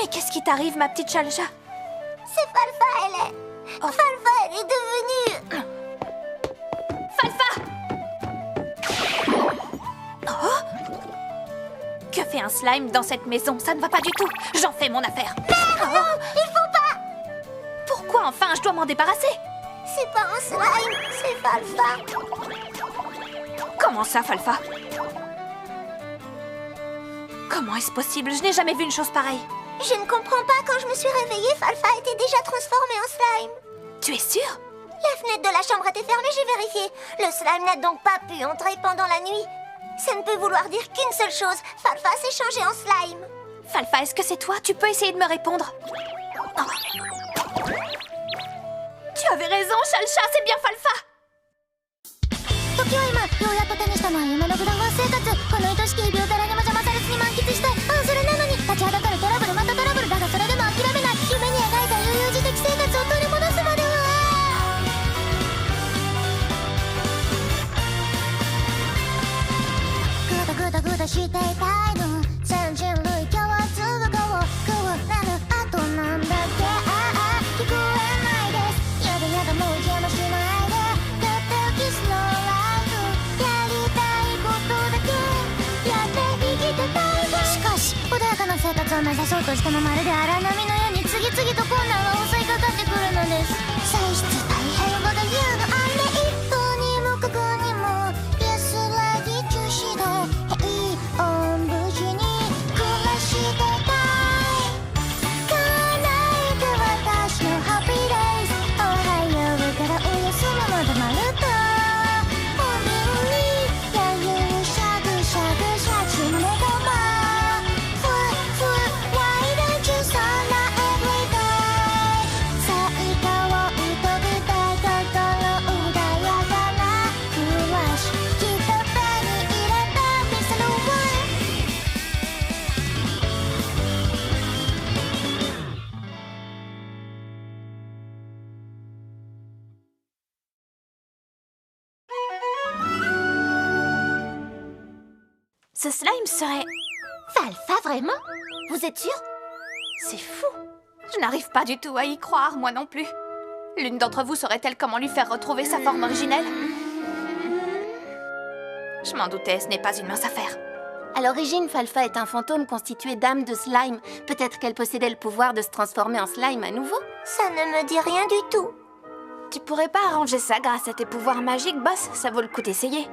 Mais qu'est-ce qui t'arrive, ma petite Chalcha? C'est Falfa, Falfa, elle est devenue... Falfa! Oh! Que fait un slime dans cette maison? Ça ne va pas du tout. J'en fais mon affaire. Merde, non, il faut pas! Pourquoi enfin je dois m'en débarrasser? C'est pas un slime, c'est Falfa. Comment ça, Falfa? Comment est-ce possible? Je n'ai jamais vu une chose pareille. Je ne comprends pas, quand je me suis réveillée, Falfa était déjà transformée en slime. Tu es sûre? La fenêtre de la chambre était fermée, j'ai vérifié. Le slime n'a donc pas pu entrer pendant la nuit. Ça ne peut vouloir dire qu'une seule chose. Falfa s'est changée en slime. Falfa, est-ce que c'est toi? Tu peux essayer de me répondre. Oh. Tu avais raison, Chalcha, c'est bien Falfa. 時は今ようやっと手にしたのは夢のグラフ生活この愛しき日々を誰にも邪魔されずに満喫したいそれなのに立ちはだかるトラブルまたトラブルだがそれでも諦めない夢に描いた悠々自適生活を取り戻すまではグダグダグダしていたいの全人類共通語を食うなるあとなんだっけ聞こえないですやだやだもう邪魔しないでたったキスのライフやりたいことだけやって生きてたいわしかし穏やかな生活を目指そうとしてもまるで荒波のように次々と困難が襲いかかってくるのです歳出大変我が言うのあれ一歩にもかくにも安らぎ中止で平穏無事に暮らしてたい叶えて私のハッピーデイズおはようからおやすみまでまるっとおみにやゆしゃぐしゃぐしゃちめがまふわふわ Why don't you sign every day 最高をうとくたい心穏やかな暮らしきっと手に入れた見せるわCe slime serait... Falfa, vraiment? Vous êtes sûr? C'est fou. Je n'arrive pas du tout à y croire, moi non plus. L'une d'entre vous saurait-elle comment lui faire retrouver sa forme originelle? Je m'en doutais, ce n'est pas une mince affaire. À l'origine, Falfa est un fantôme constitué d'âmes de slime. Peut-être qu'elle possédait le pouvoir de se transformer en slime à nouveau. Ça ne me dit rien du tout. Tu pourrais pas arranger ça grâce à tes pouvoirs magiques, boss? Ça vaut le coup d'essayer.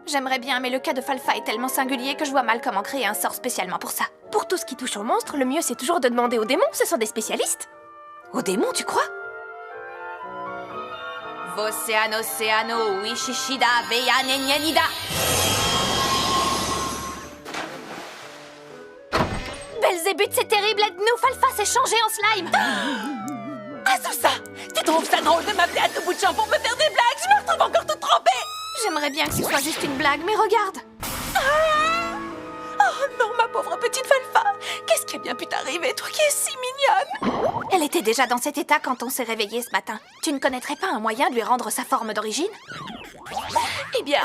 J'aimerais bien, mais le cas de Falfa est tellement singulier que je vois mal comment créer un sort spécialement pour ça. Pour tout ce qui touche aux monstres, le mieux c'est toujours de demander aux démons, ce sont des spécialistes. Aux démons, tu crois? Voceano Seano Wishishida Veyanenyanida. Belzébuth, c'est terrible, aide-nous! Falfa s'est changé en slime! Azusa, tu trouves ça drôle de m'appeler à tout bout de champ pour me faire des blagues? Je me retrouve encore toute trempée. J'aimerais bien que ce soit juste une blague, mais regarde! Oh non, ma pauvre petite Falfa. Qu'est-ce qui a bien pu t'arriver, toi qui es si mignonne? Elle était déjà dans cet état quand on s'est réveillé ce matin. Tu ne connaîtrais pas un moyen de lui rendre sa forme d'origine? Eh bien,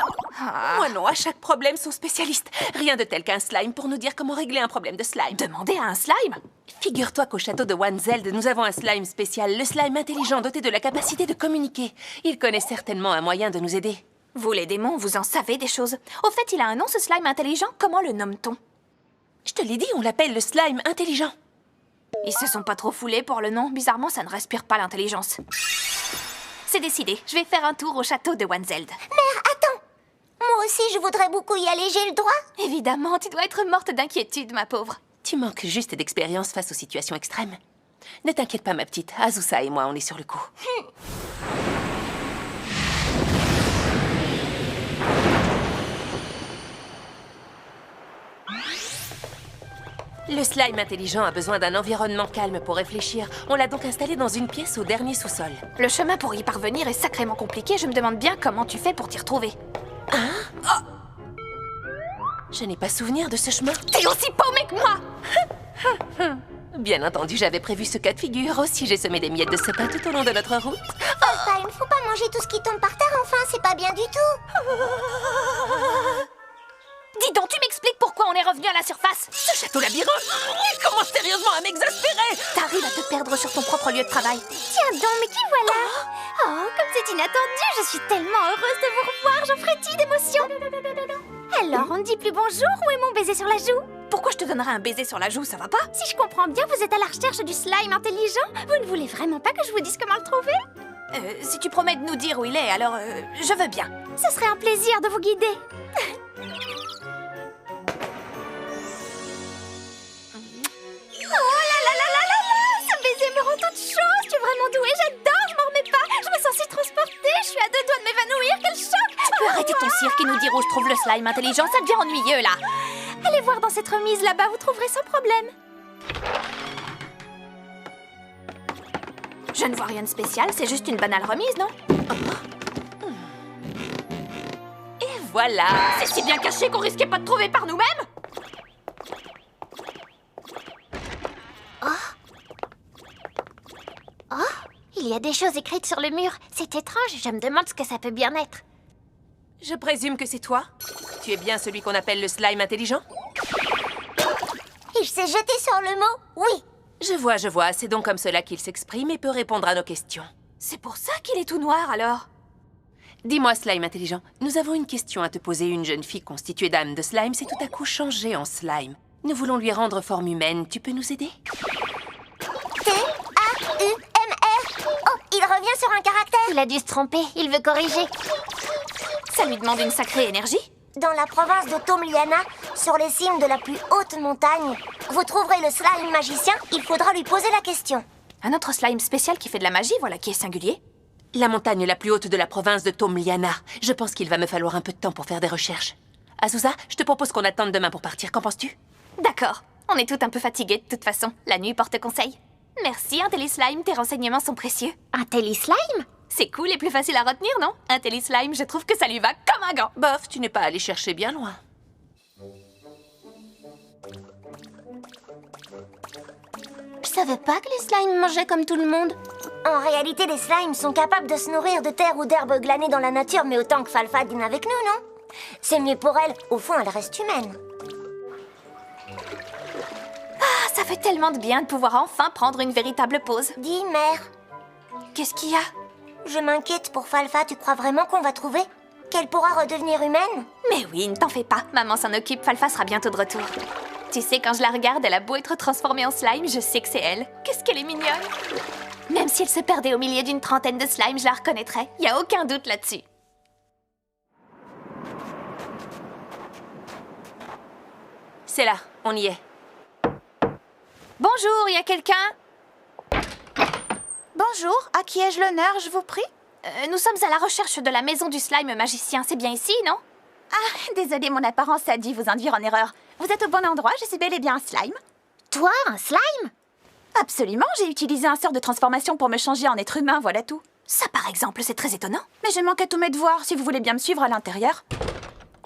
moi non, à chaque problème son spécialiste. Rien de tel qu'un slime pour nous dire comment régler un problème de slime. Demander à un slime? Figure-toi qu'au château de Wanzeld, nous avons un slime spécial, le slime intelligent doté de la capacité de communiquer. Il connaît certainement un moyen de nous aider. Vous les démons, vous en savez des choses. Au fait, il a un nom ce slime intelligent, comment le nomme-t-on? Je te l'ai dit, on l'appelle le slime intelligent. Ils se sont pas trop foulés pour le nom, bizarrement ça ne respire pas l'intelligence. C'est décidé, je vais faire un tour au château de Wanzeld. Mère, attends! Moi aussi, je voudrais beaucoup y aller, j'ai le droit? Évidemment, tu dois être morte d'inquiétude, ma pauvre. Tu manques juste d'expérience face aux situations extrêmes. Ne t'inquiète pas, ma petite, Azusa et moi, on est sur le coup. Le slime intelligent a besoin d'un environnement calme pour réfléchir. On l'a donc installé dans une pièce au dernier sous-sol. Le chemin pour y parvenir est sacrément compliqué, je me demande bien comment tu fais pour t'y retrouver. Hein? Oh! Je n'ai pas souvenir de ce chemin. T'es aussi paumé que moi! Bien entendu, j'avais prévu ce cas de figure. Aussi, j'ai semé des miettes de ce pain tout au long de notre route. Falfa, il ne faut pas manger tout ce qui tombe par terre, enfin, c'est pas bien du tout. Dis donc, tu m'expliques pourquoi pourquoi on est revenu à la surface. Ce château labyrinthe, il commence sérieusement à m'exaspérer. T'arrives à te perdre sur ton propre lieu de travail. Tiens donc, mais qui voilà? Oh, comme c'est inattendu, je suis tellement heureuse de vous revoir, j'en frétille d'émotion. Alors, on ne dit plus bonjour, où est mon baiser sur la joue? Pourquoi je te donnerais un baiser sur la joue, ça va pas? Si je comprends bien, vous êtes à la recherche du slime intelligent? Vous ne voulez vraiment pas que je vous dise comment le trouver? Si tu promets de nous dire où il est, alors je veux bien. Ce serait un plaisir de vous guider. Oh là là là là là là! Ce baiser me rend toute chose! Tu es vraiment douée, j'adore, je m'en remets pas! Je me sens si transportée, je suis à 2 doigts de m'évanouir, quel choc! Tu peux arrêter ton cirque et nous dire où se trouve le slime intelligent, ça devient ennuyeux là. Allez voir dans cette remise là-bas, vous trouverez sans problème. Je ne vois rien de spécial, c'est juste une banale remise, non? Et voilà. C'est si bien caché qu'on risquait pas de trouver par nous-mêmes. Il y a des choses écrites sur le mur. C'est étrange, je me demande ce que ça peut bien être. Je présume que c'est toi. Tu es bien celui qu'on appelle le slime intelligent? Il s'est jeté sur le mot oui. Je vois. C'est donc comme cela qu'il s'exprime et peut répondre à nos questions. C'est pour ça qu'il est tout noir alors. Dis-moi, slime intelligent, nous avons une question à te poser. Une jeune fille constituée d'âme de slime s'est tout à coup changée en slime. Nous voulons lui rendre forme humaine. Tu peux nous aider? T-A-U-M-R. Oh, il revient sur un caractère. Il a dû se tromper, il veut corriger. Ça lui demande une sacrée énergie. Dans la province de Tomliana, sur les cimes de la plus haute montagne, vous trouverez le slime magicien, il faudra lui poser la question. Un autre slime spécial qui fait de la magie, voilà qui est singulier. La montagne la plus haute de la province de Tomliana. Je pense qu'il va me falloir un peu de temps pour faire des recherches. Azusa, je te propose qu'on attende demain pour partir. Qu'en penses-tu? D'accord, on est toutes un peu fatiguées de toute façon. La nuit porte conseil. Merci, Intellislime, tes renseignements sont précieux. Un téléslime? C'est cool et plus facile à retenir, non? Intellislime, je trouve que ça lui va comme un gant. Bof, tu n'es pas allé chercher bien loin. Je savais pas que les slimes mangeaient comme tout le monde. En réalité, les slimes sont capables de se nourrir de terre ou d'herbes glanées dans la nature, mais autant que Falfa dîne avec nous, non? C'est mieux pour elle, au fond, elle reste humaine. Ah, ça fait tellement de bien de pouvoir enfin prendre une véritable pause. Dis, mère, Qu'est-ce qu'il y a? je m'inquiète pour Falfa, tu crois vraiment qu'on va trouver? Qu'elle pourra redevenir humaine? Mais oui, ne t'en fais pas. Maman s'en occupe, Falfa sera bientôt de retour. Tu sais, quand je la regarde, elle a beau être transformée en slime, je sais que c'est elle. Qu'est-ce qu'elle est mignonne! Même si elle se perdait au milieu d'une trentaine de slimes, je la reconnaîtrais. Y a aucun doute là-dessus. C'est là, on y est. Bonjour, y a quelqu'un? Bonjour, à qui ai-je l'honneur, je vous prie? Nous sommes à la recherche de la maison du slime magicien. C'est bien ici, non? Ah, désolée, mon apparence a dû vous induire en erreur. Vous êtes au bon endroit, je suis bel et bien un slime. Toi, un slime? Absolument, j'ai utilisé un sort de transformation pour me changer en être humain, voilà tout. Ça, par exemple, c'est très étonnant. Mais je manque à tous mes devoirs, si vous voulez bien me suivre à l'intérieur.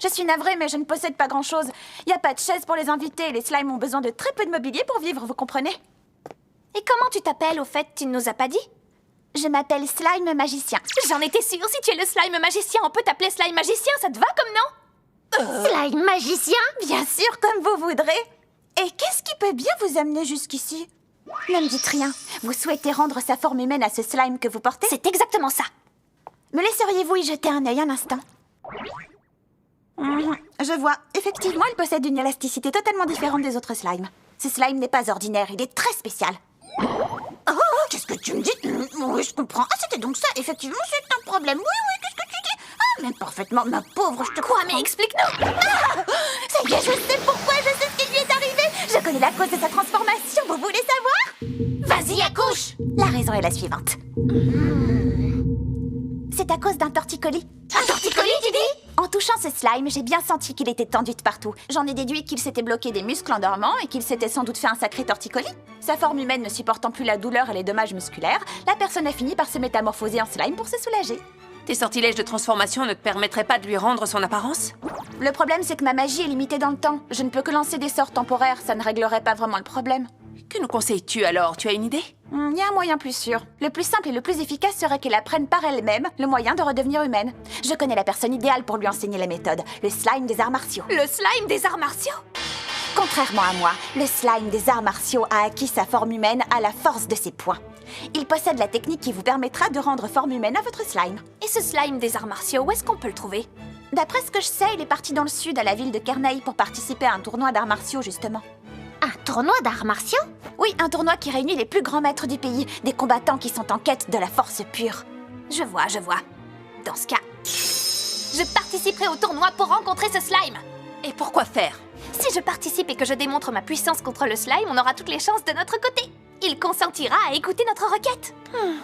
Je suis navrée, mais je ne possède pas grand-chose. Il n'y a pas de chaise pour les invités et les slimes ont besoin de très peu de mobilier pour vivre, vous comprenez? Et comment tu t'appelles, au fait? Tu ne nous as pas dit? Je m'appelle Slime Magicien. J'en étais sûre, si tu es le slime magicien, on peut t'appeler slime magicien, ça te va comme nom? Slime magicien? Bien sûr, comme vous voudrez. Et qu'est-ce qui peut bien vous amener jusqu'ici? Ne me dites rien. Vous souhaitez rendre sa forme humaine à ce slime que vous portez? C'est exactement ça. Me laisseriez-vous y jeter un œil un instant? Je vois. Effectivement, il possède une élasticité totalement différente des autres slimes. Ce slime n'est pas ordinaire, il est très spécial. Oh, qu'est-ce que tu me dis? Oui, je comprends. Ah, c'était donc ça. Effectivement, c'est un problème. Oui, qu'est-ce que tu dis? Ah, mais parfaitement, ma pauvre, je te Quoi, comprends. mais explique-nous! Ça y est, je sais pourquoi, je sais ce qui lui est arrivé. Je connais la cause de sa transformation, vous voulez savoir? Vas-y, accouche! La raison est la suivante. C'est à cause d'un torticolis. Un torticolis, tu dis? En touchant ce slime, j'ai bien senti qu'il était tendu de partout. J'en ai déduit qu'il s'était bloqué des muscles en dormant et qu'il s'était sans doute fait un sacré torticolis. Sa forme humaine ne supportant plus la douleur et les dommages musculaires, la personne a fini par se métamorphoser en slime pour se soulager. Tes sortilèges de transformation ne te permettraient pas de lui rendre son apparence? Le problème, c'est que ma magie est limitée dans le temps. Je ne peux que lancer des sorts temporaires, ça ne réglerait pas vraiment le problème. Que nous conseilles-tu alors? Tu as une idée? Il y a un moyen plus sûr. Le plus simple et le plus efficace serait qu'elle apprenne par elle-même le moyen de redevenir humaine. Je connais la personne idéale pour lui enseigner la méthode, le slime des arts martiaux. Le slime des arts martiaux? Contrairement à moi, le slime des arts martiaux a acquis sa forme humaine à la force de ses poings. Il possède la technique qui vous permettra de rendre forme humaine à votre slime. Et ce slime des arts martiaux, où est-ce qu'on peut le trouver? D'après ce que je sais, il est parti dans le sud, à la ville de Kernei, pour participer à un tournoi d'arts martiaux, justement. Un tournoi d'arts martiaux? Oui, un tournoi qui réunit les plus grands maîtres du pays, des combattants qui sont en quête de la force pure. Je vois. Dans ce cas, je participerai au tournoi pour rencontrer ce slime. Et pourquoi faire? Si je participe et que je démontre ma puissance contre le slime, on aura toutes les chances de notre côté. Il consentira à écouter notre requête.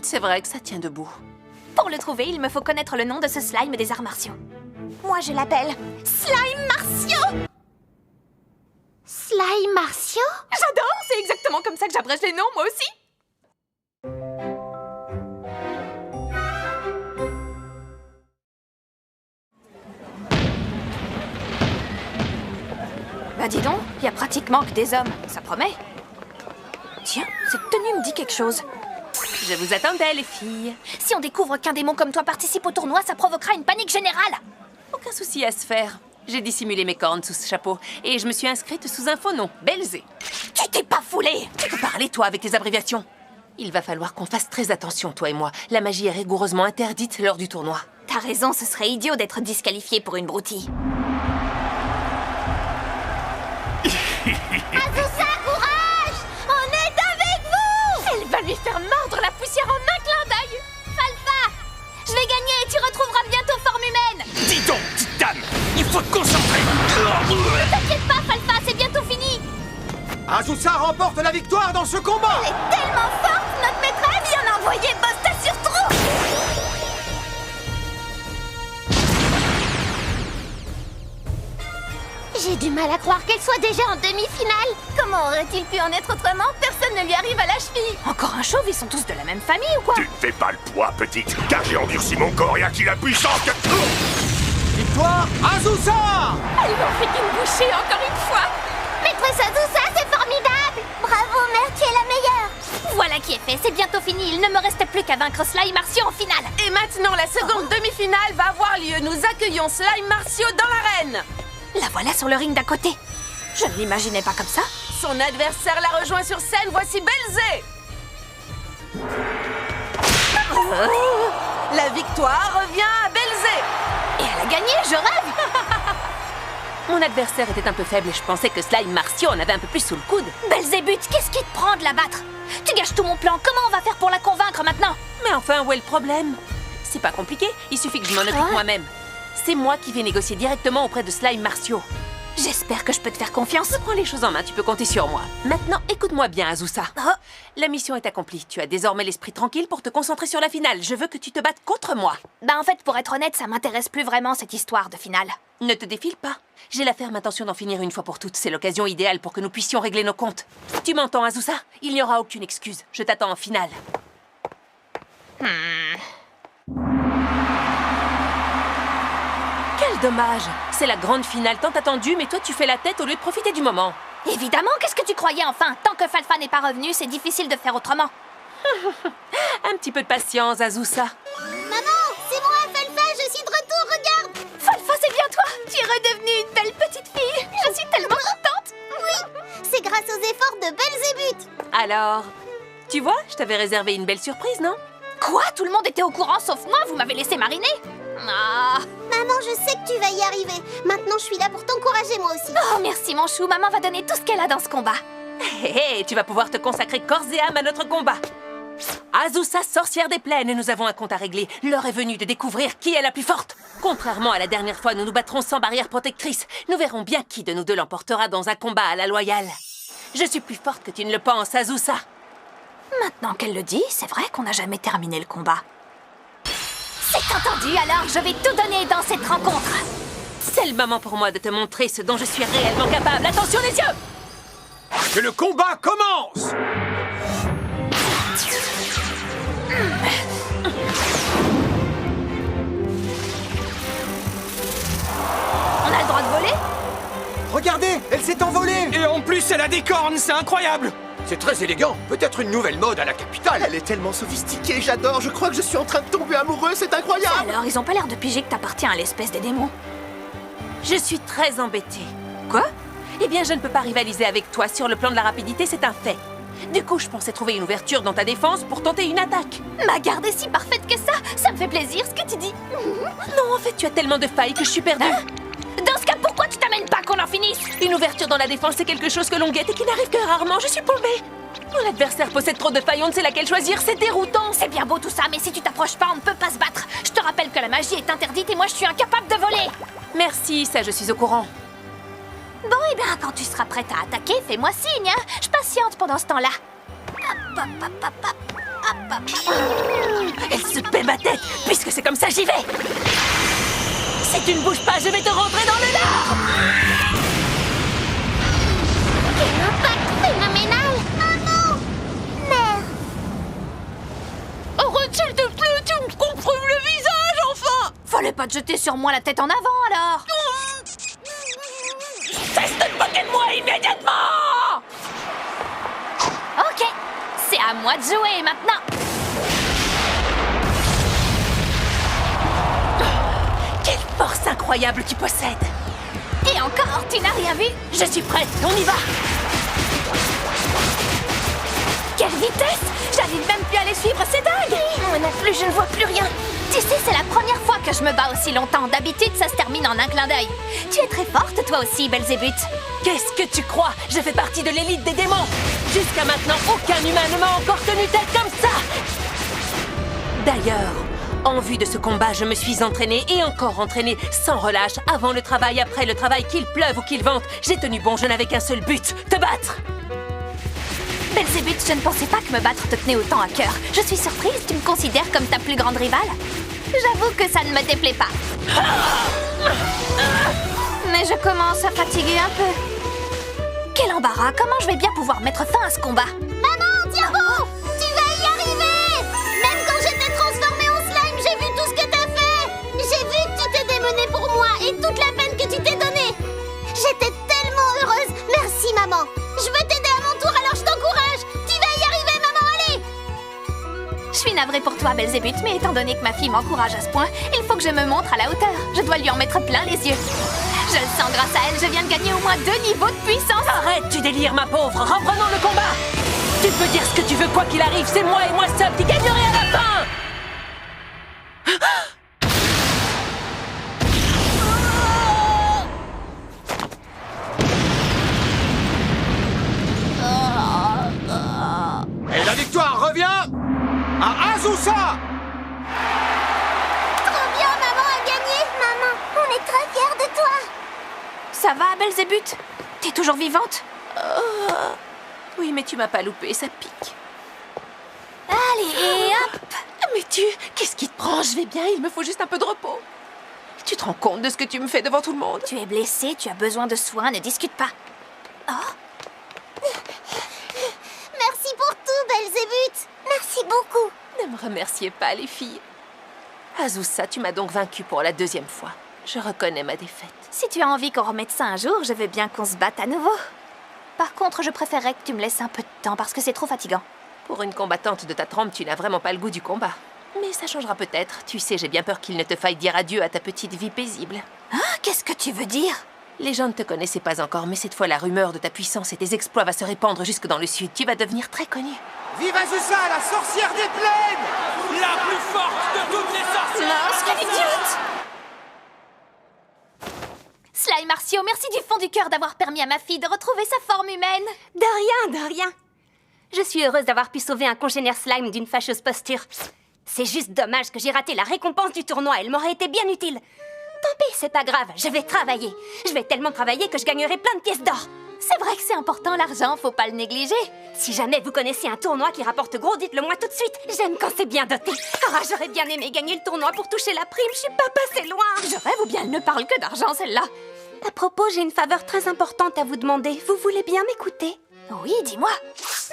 C'est vrai que ça tient debout. Pour le trouver, il me faut connaître le nom de ce slime des arts martiaux. Moi, je l'appelle Slime Martiaux! Slime martiaux? J'adore, c'est exactement comme ça que j'abrège les noms, moi aussi. Bah dis donc, il y a pratiquement que des hommes, ça promet. Tiens, cette tenue me dit quelque chose. Je vous attendais, les filles. Si on découvre qu'un démon comme toi participe au tournoi, ça provoquera une panique générale. Aucun souci à se faire. J'ai dissimulé mes cornes sous ce chapeau et je me suis inscrite sous un faux nom, Belzé. Tu t'es pas foulé. Tu peux parler, toi, avec tes abréviations. Il va falloir qu'on fasse très attention, toi et moi. La magie est rigoureusement interdite lors du tournoi. T'as raison, ce serait idiot d'être disqualifié pour une broutille. Azusa, courage! On est avec vous! Elle va lui faire mordre la poussière en un clin d'œil. Falfa, je vais gagner et tu retrouveras bientôt forme humaine. Dis donc, petite dame, il faut te concentrer. T'inquiète pas, Falfa, c'est bientôt fini. Azusa remporte la victoire dans ce combat. Elle est tellement forte, notre maîtresse! Bien envoyé, bosse sur trou! J'ai du mal à croire qu'elle soit déjà en demi-finale. Comment aurait-il pu en être autrement? Personne ne lui arrive à la cheville! Encore un chauve, ils sont tous de la même famille ou quoi? Tu ne fais pas le poids, petite, car j'ai endurci mon corps et acquis la puissance que... Victoire, Azusa! Elle m'en fait une bouchée encore une fois. Maîtresse Azusa, c'est formidable! Bravo, mère, tu es la meilleure! Voilà qui est fait, c'est bientôt fini. Il ne me reste plus qu'à vaincre Slime Martiaux en finale. Et maintenant, la seconde demi-finale va avoir lieu. Nous accueillons Slime Martiaux dans l'arène. La voilà sur le ring d'à côté. Je ne l'imaginais pas comme ça. Son adversaire la rejoint sur scène. Voici Belzé. La victoire revient à Belzé. Et elle a gagné, je rêve. Mon adversaire était un peu faible et je pensais que Slime Martiaux en avait un peu plus sous le coude. Belzébuth, qu'est-ce qui te prend de la battre? Tu gâches tout mon plan. Comment on va faire pour la convaincre maintenant? Mais enfin, où est le problème? C'est pas compliqué, il suffit que je m'en occupe moi-même. C'est moi qui vais négocier directement auprès de Slime Martiaux. J'espère que je peux te faire confiance. Je prends les choses en main, tu peux compter sur moi. Maintenant, écoute-moi bien, Azusa. Oh. La mission est accomplie. Tu as désormais l'esprit tranquille pour te concentrer sur la finale. Je veux que tu te battes contre moi. Bah en fait, pour être honnête, ça m'intéresse plus vraiment cette histoire de finale. Ne te défile pas. J'ai la ferme intention d'en finir une fois pour toutes. C'est l'occasion idéale pour que nous puissions régler nos comptes. Tu m'entends, Azusa? Il n'y aura aucune excuse. Je t'attends en finale. Quel dommage! C'est la grande finale tant attendue, mais toi tu fais la tête au lieu de profiter du moment. Évidemment, qu'est-ce que tu croyais enfin? Tant que Falfa n'est pas revenu, c'est difficile de faire autrement. Un petit peu de patience, Azusa. Maman, c'est moi, Falfa, je suis de retour, regarde! Falfa, c'est bien toi! Tu es redevenue une belle petite fille! Je suis tellement contente! Oui, c'est grâce aux efforts de Belzébuth! Alors, tu vois, je t'avais réservé une belle surprise, non? Quoi? Tout le monde était au courant sauf moi? Vous m'avez laissé mariner? Ah. Maman, je sais que tu vas y arriver. Maintenant, je suis là pour t'encourager, moi aussi. Oh, merci mon chou, maman va donner tout ce qu'elle a dans ce combat. Hé, hé, tu vas pouvoir te consacrer corps et âme à notre combat. Azusa, sorcière des plaines, nous avons un compte à régler. L'heure est venue de découvrir qui est la plus forte. Contrairement à la dernière fois, nous nous battrons sans barrière protectrice. Nous verrons bien qui de nous deux l'emportera dans un combat à la loyale. Je suis plus forte que tu ne le penses, Azusa. Maintenant qu'elle le dit, c'est vrai qu'on n'a jamais terminé le combat. C'est entendu, alors je vais tout donner dans cette rencontre. C'est le moment pour moi de te montrer ce dont je suis réellement capable. Attention les yeux! Que le combat commence! On a le droit de voler? Regardez, elle s'est envolée! Et en plus, elle a des cornes, c'est incroyable! C'est très élégant, peut-être une nouvelle mode à la capitale. Elle est tellement sophistiquée, j'adore, je crois que je suis en train de tomber amoureux, c'est incroyable! Alors, ils ont pas l'air de piger que t'appartiens à l'espèce des démons. Je suis très embêtée. Quoi? Eh bien, je ne peux pas rivaliser avec toi sur le plan de la rapidité, c'est un fait. Du coup, je pensais trouver une ouverture dans ta défense pour tenter une attaque. Ma garde est si parfaite que ça me fait plaisir ce que tu dis. Non, en fait, tu as tellement de failles que je suis perdue. Dans ce cas, pourquoi tu t'amènes pas qu'on en finisse? Une ouverture dans la défense, c'est quelque chose que l'on guette et qui n'arrive que rarement. Je suis paumée. Quand l'adversaire possède trop de failles, on ne sait laquelle choisir. C'est déroutant. C'est bien beau tout ça, mais si tu t'approches pas, on ne peut pas se battre. Je te rappelle que la magie est interdite et moi je suis incapable de voler. Merci, ça je suis au courant. Bon, et bien, quand tu seras prête à attaquer, fais-moi signe, hein. Je patiente pendant ce temps-là. Hop, hop, hop, hop, hop. Hop, hop, hop. Elle se paie ma tête. Puisque c'est comme ça, j'y vais. Si tu ne bouges pas, je vais te rentrer dans le lard. Quel impact phénoménal! Oh non! Merde! Arrête, s'il te plaît, tu me comprimes le visage, enfin! Fallait pas te jeter sur moi la tête en avant, alors! Cesse de te moquer de moi immédiatement! Ok, c'est à moi de jouer maintenant! Quelle force incroyable tu possèdes! Et encore, tu n'as rien vu? Je suis prête, on y va! Quelle vitesse! J'arrive même plus à les suivre, c'est dingue! Moi non plus, je ne vois plus rien. Tu sais, c'est la première fois que je me bats aussi longtemps. D'habitude, ça se termine en un clin d'œil. Tu es très forte, toi aussi, Belzébuth. Qu'est-ce que tu crois? Je fais partie de l'élite des démons! Jusqu'à maintenant, aucun humain ne m'a encore tenu tête comme ça! D'ailleurs, en vue de ce combat, je me suis entraînée et encore entraînée, sans relâche, avant le travail, après le travail, qu'il pleuve ou qu'il vente. J'ai tenu bon, je n'avais qu'un seul but, te battre! Belzébuth, je ne pensais pas que me battre te tenait autant à cœur. Je suis surprise, tu me considères comme ta plus grande rivale? J'avoue que ça ne me déplaît pas. Mais je commence à fatiguer un peu. Quel embarras, comment je vais bien pouvoir mettre fin à ce combat? Maman, Diabo! Tu vas y arriver! Même quand j'étais transformée en slime, j'ai vu tout ce que t'as fait! J'ai vu que tu t'es démenée pour moi et toute la peine que tu t'es donnée! J'étais tellement heureuse! Merci, maman! Je veux t'aider à mon tour, alors je t'encourage! Tu vas y arriver, maman, allez! Je suis navrée pour toi, Belzébuth, mais étant donné que ma fille m'encourage à ce point, il faut que je me montre à la hauteur. Je dois lui en mettre plein les yeux. Je le sens grâce à elle, je viens de gagner au moins 2 niveaux de puissance. Arrête, tu délires, ma pauvre! Reprenons le combat! Tu peux dire ce que tu veux, quoi qu'il arrive, c'est moi et moi seul qui gagnerai à la fin! Et la victoire revient à Azusa! Trop bien, maman a gagné! Maman, on est très fiers de toi! Ça va, Belzébuth? T'es toujours vivante? Oui, mais tu m'as pas loupé, ça pique. Allez, et hop! Mais qu'est-ce qui te prend? Je vais bien, il me faut juste un peu de repos. Tu te rends compte de ce que tu me fais devant tout le monde? Tu es blessée, tu as besoin de soins, ne discute pas. Merci pour tout, Belzébuth! Merci beaucoup! Ne me remerciez pas, les filles. Azusa, tu m'as donc vaincue pour la 2e fois. Je reconnais ma défaite. Si tu as envie qu'on remette ça un jour, je veux bien qu'on se batte à nouveau. Par contre, je préférerais que tu me laisses un peu de temps parce que c'est trop fatigant. Pour une combattante de ta trempe, tu n'as vraiment pas le goût du combat. Mais ça changera peut-être. Tu sais, j'ai bien peur qu'il ne te faille dire adieu à ta petite vie paisible. Hein? Qu'est-ce que tu veux dire? Les gens ne te connaissaient pas encore, mais cette fois, la rumeur de ta puissance et tes exploits va se répandre jusque dans le sud. Tu vas devenir très connue. Vive Azusa, la sorcière des plaines! La plus forte de toutes les sorcières! Mince, quelle idiote! Slime Martio, merci du fond du cœur d'avoir permis à ma fille de retrouver sa forme humaine. De rien. Je suis heureuse d'avoir pu sauver un congénère slime d'une fâcheuse posture. C'est juste dommage que j'ai raté la récompense du tournoi, elle m'aurait été bien utile. Tant pis, c'est pas grave, je vais travailler. Je vais tellement travailler que je gagnerai plein de pièces d'or. C'est vrai que c'est important l'argent, faut pas le négliger. Si jamais vous connaissez un tournoi qui rapporte gros, dites-le moi tout de suite. J'aime quand c'est bien doté. Ah, j'aurais bien aimé gagner le tournoi pour toucher la prime, je suis pas passée loin. Je rêve ou bien elle ne parle que d'argent celle-là. À propos, j'ai une faveur très importante à vous demander. Vous voulez bien m'écouter? Oui, dis-moi.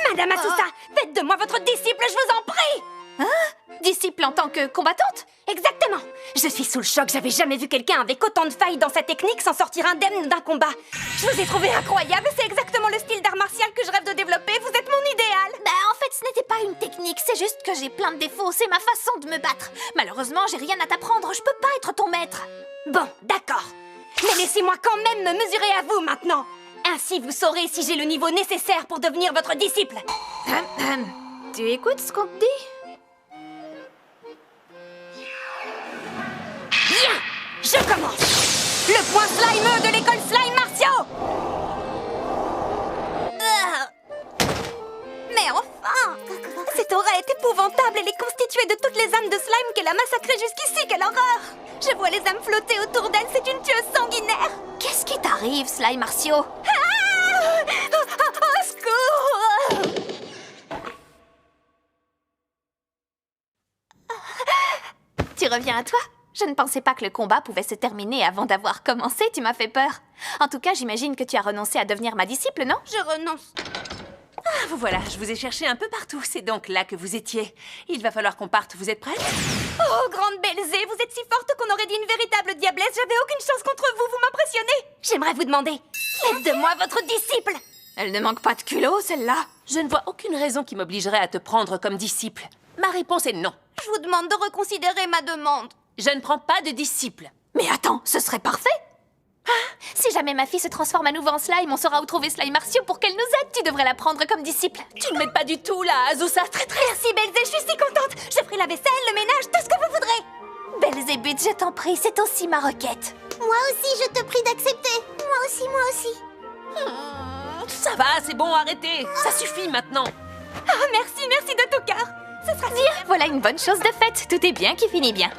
Madame Azusa, faites de moi votre disciple, je vous en prie! Disciple en tant que combattante? Exactement! Je suis sous le choc, j'avais jamais vu quelqu'un avec autant de failles dans sa technique s'en sortir indemne d'un combat. Je vous ai trouvé incroyable, c'est exactement le style d'art martial que je rêve de développer, vous êtes mon idéal! En fait, ce n'était pas une technique, c'est juste que j'ai plein de défauts, c'est ma façon de me battre. Malheureusement, j'ai rien à t'apprendre, je peux pas être ton maître. Bon, d'accord. Mais laissez-moi quand même me mesurer à vous maintenant. Ainsi, vous saurez si j'ai le niveau nécessaire pour devenir votre disciple. Tu écoutes ce qu'on te dit? Bien, je commence. Le point slimeux de l'école Slime Martio. Mais enfin, cette aura est épouvantable. Elle est constituée de toutes les âmes de slime qu'elle a massacrées jusqu'ici. Quelle horreur! Je vois les âmes flotter autour d'elle. C'est une tueuse sanguinaire. Qu'est-ce qui t'arrive, Slime Martio? Au secours! Tu reviens à toi? Je ne pensais pas que le combat pouvait se terminer avant d'avoir commencé, tu m'as fait peur. En tout cas, j'imagine que tu as renoncé à devenir ma disciple, non? Je renonce. Ah, vous voilà, je vous ai cherché un peu partout. C'est donc là que vous étiez. Il va falloir qu'on parte. Vous êtes prête? Oh, grande Belzée, vous êtes si forte qu'on aurait dit une véritable diablesse. J'avais aucune chance contre vous, vous m'impressionnez. J'aimerais vous demander, faites de moi votre disciple. Elle ne manque pas de culot, celle-là. Je ne vois aucune raison qui m'obligerait à te prendre comme disciple. Ma réponse est non. Je vous demande de reconsidérer ma demande. Je ne prends pas de disciple. Mais attends, ce serait parfait. Si jamais ma fille se transforme à nouveau en slime, on saura où trouver Slime Martio pour qu'elle nous aide. Tu devrais la prendre comme disciple. Tu ne m'aides pas du tout, là, Azusa. Très. Merci, Belzée, je suis si contente. Je ferai la vaisselle, le ménage, tout ce que vous voudrez. Belzébuth, je t'en prie, c'est aussi ma requête. Moi aussi, je te prie d'accepter. Moi aussi. Ça va, c'est bon, arrêtez. Ça suffit maintenant. Ah, merci de tout cœur. Ce sera Dire, voilà une bonne chose de faite. Tout est bien qui finit bien.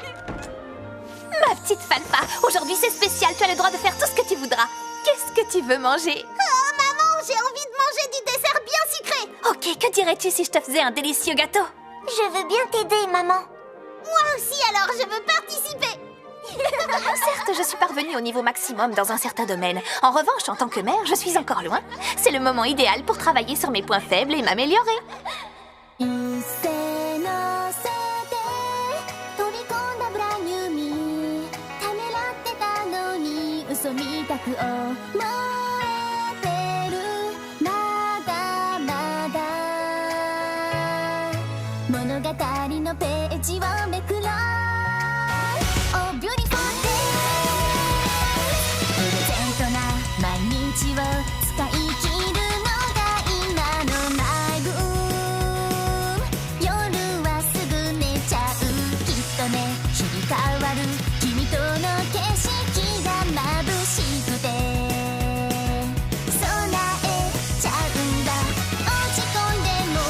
Ma petite Falfa, aujourd'hui c'est spécial. Tu as le droit de faire tout ce que tu voudras. Qu'est-ce que tu veux manger? Oh, maman, j'ai envie de manger du dessert bien sucré. Ok, que dirais-tu si je te faisais un délicieux gâteau? Je veux bien t'aider, maman. Moi aussi, alors, je veux participer. Certes, je suis parvenue au niveau maximum dans un certain domaine. En revanche, en tant que mère, je suis encore loin. C'est le moment idéal pour travailler sur mes points faibles et m'améliorer. 一斉のせて飛び込んだブランニューミーためらってたのに嘘みたく思えてるまだまだ物語のページをめくろう Oh beautiful day プレゼントな毎日を使い切るのが今のマイブーム夜はすぐ寝ちゃうきっとね日々変わる君との景色が眩しくて備えちゃうんだ落ち込んでも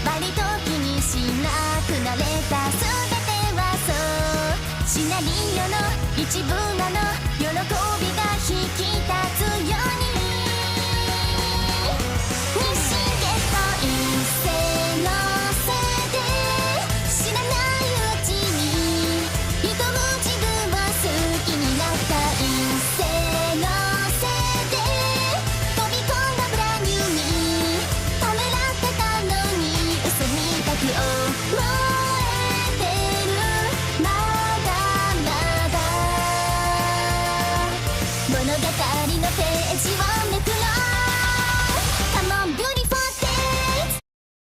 割と気にしなくなれた全てはそうシナリオの一部なの喜びが引き立つように